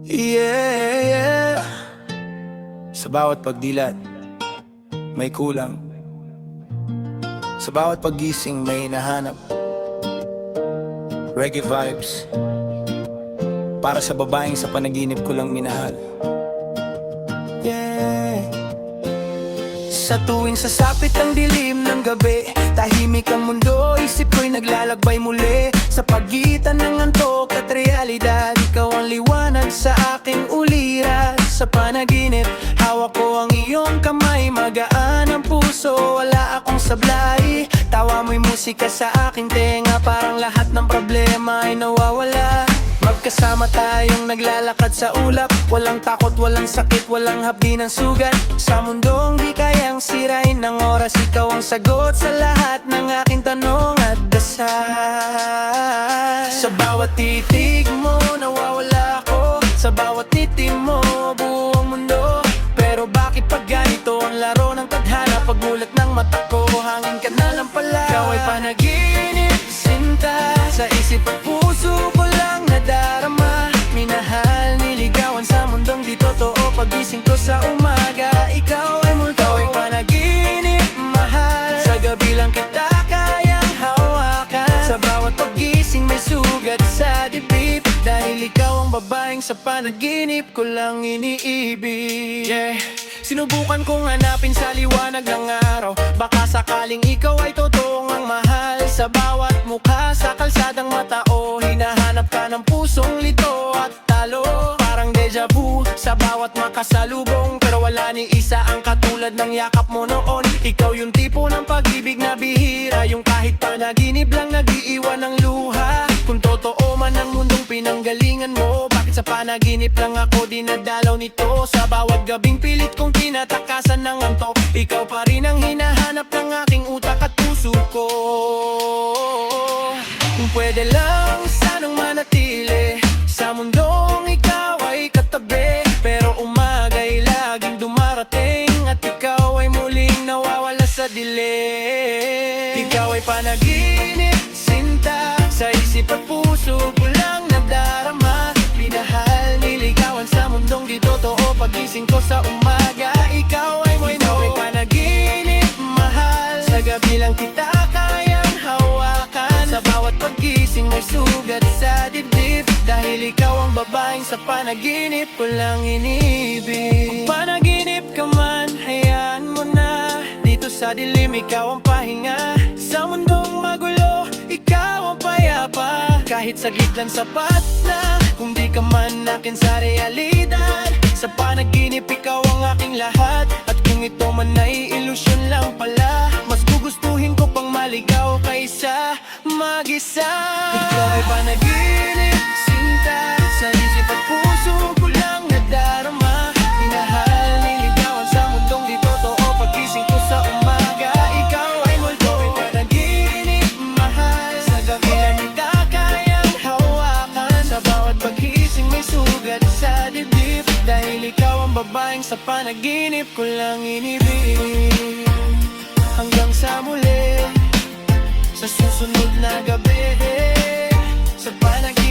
Yeah, yeah. Sa bawat pagdilat, may kulang. Sa bawat paggising, may hinahanap. Reggae vibes, para sa babaeng sa panaginip ko lang minahal. Yeah. Sa tuwing sasapit ang dilim ng gabi, tahimik ang mundo, isip ko'y naglalakbay muli. Sa pagitan ng antok at realidad, ikaw ang liwanag sa aking ulirat. Sa panaginip, hawak ko ang iyong kamay, magaan ang puso, wala akong sablay. Tawa mo'y musika sa aking tenga, parang lahat ng problema ay nawawala. Magkasama tayong naglalakad sa ulap, walang takot, walang sakit, walang hapdi ng sugat. Sa mundong di kayang sirain ng oras, ikaw ang sagot sa lahat ng aking tanong at dasal. Sa bawat titig mo, nawawala ako. Sa bawat titig mo, buong mundo. Pero bakit pag ganito ang laro ng tadhana? Pagmulat ng mata ko, hangin ka na lang pala. Ikaw ay panaginip, sinta. Sa isip at puso ko lang nadarama. Minahal, niligawan sa mundong di totoo. Pagising ko sa umaga, ikaw ay multo. Ikaw ay panaginip, mahal. Sa gabi lang kita kayang hawakan. Sa bawat pagising may sugat sa dibdib, dahil ikaw ang babaeng sa panaginip ko lang iniibig. Yeah. Sinubukan kong hanapin sa liwanag ng araw, baka sakaling ikaw ay totoong ang mahal. Sa bawat mukha sa kalsadang matao, hinahanap ka ng pusong lito at talo. Parang deja vu sa bawat makasalubong, pero wala ni isa ang katulad ng yakap mo noon. Ikaw yung tipo ng pag-ibig na bihira, yung kahit panaginip lang nag-iiwan ng luha. Kung totoo man ang mundong pinanggalingan mo, bakit sa panaginip lang ako dinadalaw nito? Sa bawat gabing pilit kong tinatakasan ng antok, ikaw pa rin ang hinahanap ng aking utak at puso ko. Kung pwede lang sanang manatili sa mundong ikaw ay katabi, pero umaga'y laging dumarating at ikaw ay muling nawawala sa dilim. Ikaw ay panaginip, sinta. Sa isip at puso ko lang nadarama. Minahal, niligawan sa mundong di totoo. Pagising ko sa umaga, ikaw ay mo'y ikaw ay panaginip, mahal. Sa gabi lang kita kayang hawakan. Sa bawat pagising may sugat sa dibdib, dahil ikaw ang babaeng sa panaginip ko lang inibig. Kung panaginip ka man, hayaan mo na. Dito sa dilim, ikaw ang pahinga. Sa mundong magulo, ikaw ang payapa. Kahit saglit lang sapat na, kung di ka man akin sa realidad. Sa panaginip, ikaw ang aking lahat. At kung ito man ay ilusyon lang pala, mas gugustuhin ko pang maligaw kaysa mag-isa. Ikaw ay panaginip, sinta. Sa isip at puso ko lang nadarama. Minahal, niligawan sa mundong di totoo. Pagising ko sa umaga, ikaw ay multo. Ikaw ay panaginip, mahal. Sa gabi lang kita kayang hawakan. Sa bawat paghising may sugat sa dibdib, dahil ikaw ang babaeng sa panaginip ko lang inibig. Hanggang sa muli, sa susunod na gabi, sa panaginip